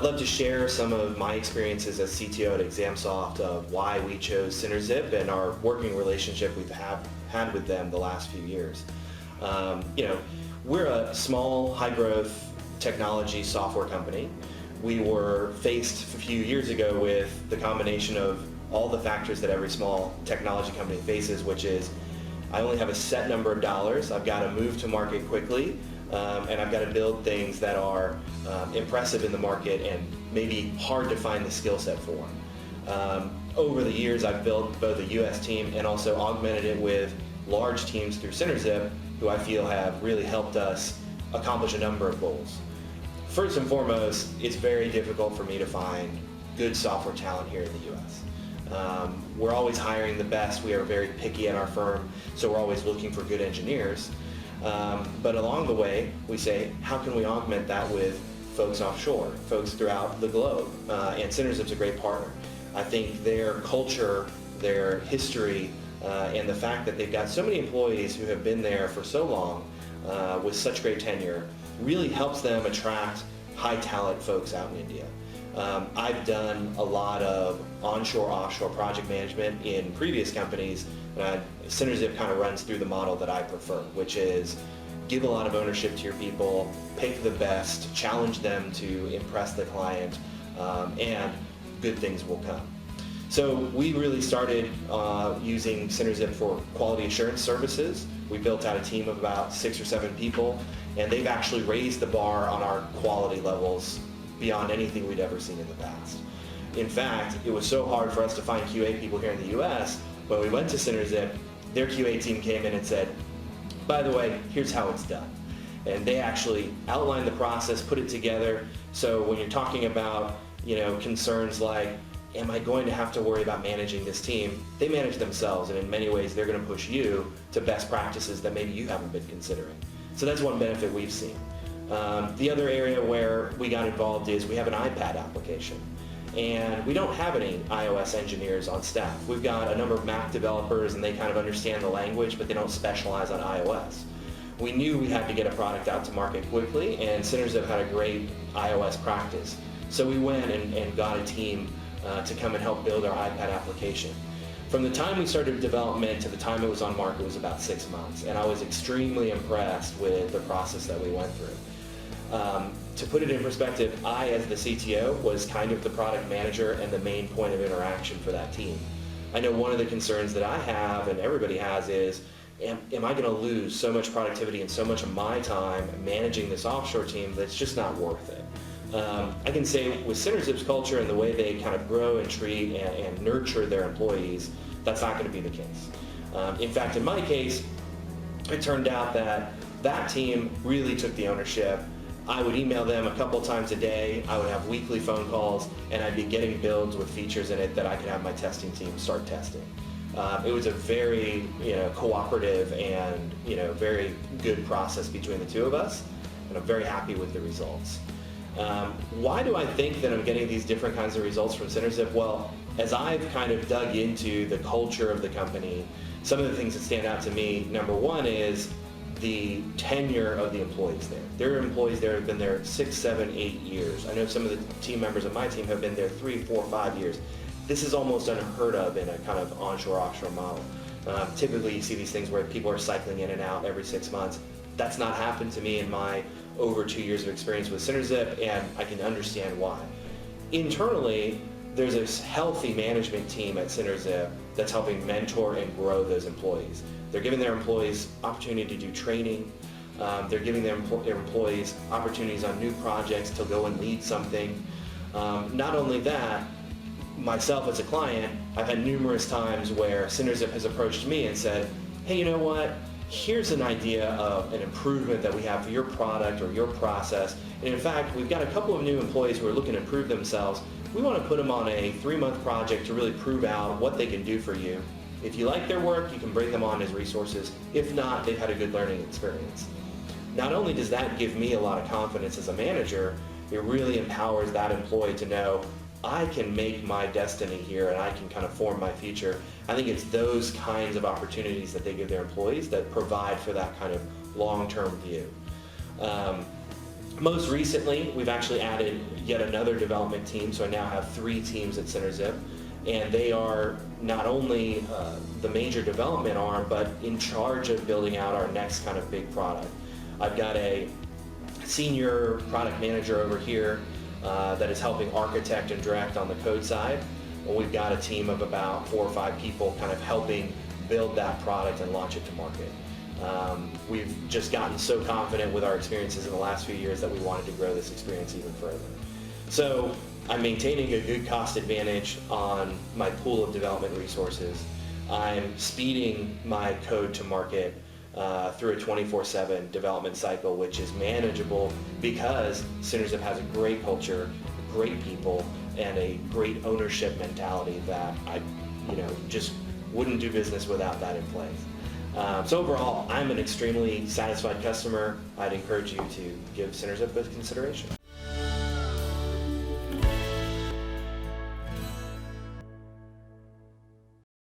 love to share some of my experiences as CTO at ExamSoft of why we chose SynerZip and our working relationship we've had with them the last few years. We're a small, high-growth technology software company. We were faced a few years ago with the combination of all the factors that every small technology company faces, which is I only have a set number of dollars, I've got to move to market quickly, and I've got to build things that are impressive in the market and maybe hard to find the skill set for. Over the years, I've built both a US team and also augmented it with large teams through SynerZip, who I feel have really helped us accomplish a number of goals. First and foremost, it's very difficult for me to find good software talent here in the US. We're always hiring the best. We are very picky at our firm, so we're always looking for good engineers. But along the way, we say, how can we augment that with folks offshore, folks throughout the globe? And SynerZip's a great partner. I think their culture, their history, and the fact that they've got so many employees who have been there for so long with such great tenure really helps them attract high talent folks out in India. I've done a lot of onshore, offshore project management in previous companies, and SynerZip kind of runs through the model that I prefer, which is give a lot of ownership to your people, pick the best, challenge them to impress the client, and good things will come. So we really started using SynerZip for quality assurance services. We built out a team of about 6 or 7 people, and they've actually raised the bar on our quality levels beyond anything we'd ever seen in the past. In fact, it was so hard for us to find QA people here in the US, when we went to SynerZip, their QA team came in and said, by the way, here's how it's done. And they actually outlined the process, put it together, so when you're talking about concerns like, am I going to have to worry about managing this team? They manage themselves, and in many ways they're going to push you to best practices that maybe you haven't been considering. So that's one benefit we've seen. The other area where we got involved is we have an iPad application, and we don't have any iOS engineers on staff. We've got a number of Mac developers, and they kind of understand the language, but they don't specialize on iOS. We knew we had to get a product out to market quickly, and SynerZip had a great iOS practice. So we went and got a team to come and help build our iPad application. From the time we started development to the time it was on market was about 6 months, and I was extremely impressed with the process that we went through. To put it in perspective, I, as the CTO, was kind of the product manager and the main point of interaction for that team. I know one of the concerns that I have, and everybody has, is am I going to lose so much productivity and so much of my time managing this offshore team that's just not worth it? I can say with SynerZip's culture and the way they kind of grow and treat and nurture their employees, that's not going to be the case. In fact, in my case, it turned out that that team really took the ownership. I would email them a couple times a day, I would have weekly phone calls, and I'd be getting builds with features in it that I could have my testing team start testing. It was a very cooperative and very good process between the two of us, and I'm very happy with the results. Why do I think that I'm getting these different kinds of results from SynerZip? Well, as I've kind of dug into the culture of the company, some of the things that stand out to me, number one is the tenure of the employees there. There are employees there who have been there 6, 7, 8 years. I know some of the team members of my team have been there 3, 4, 5 years. This is almost unheard of in a kind of onshore-offshore model. Typically you see these things where people are cycling in and out every 6 months. That's not happened to me in my over 2 years of experience with SynerZip, and I can understand why. Internally, there's a healthy management team at SynerZip that's helping mentor and grow those employees. They're giving their employees opportunity to do training. They're giving their employees opportunities on new projects to go and lead something. Not only that, myself as a client, I've had numerous times where SynerZip has approached me and said, hey, you know what? Here's an idea of an improvement that we have for your product or your process. And in fact, we've got a couple of new employees who are looking to improve themselves. We want to put them on a 3-month project to really prove out what they can do for you. If you like their work, you can bring them on as resources. If not, they've had a good learning experience. Not only does that give me a lot of confidence as a manager, it really empowers that employee to know I can make my destiny here and I can kind of form my future. I think it's those kinds of opportunities that they give their employees that provide for that kind of long-term view. Most recently, we've actually added yet another development team, so I now have 3 teams at CynerZip, and they are not only the major development arm, but in charge of building out our next kind of big product. I've got a senior product manager over here that is helping architect and direct on the code side. Well, we've got a team of about 4 or 5 people kind of helping build that product and launch it to market. We've just gotten so confident with our experiences in the last few years that we wanted to grow this experience even further. So I'm maintaining a good cost advantage on my pool of development resources. I'm speeding my code to market through a 24/7 development cycle, which is manageable because CynerZip has a great culture, great people, and a great ownership mentality that I just wouldn't do business without that in place. So overall, I'm an extremely satisfied customer. I'd encourage you to give CynerZip a consideration.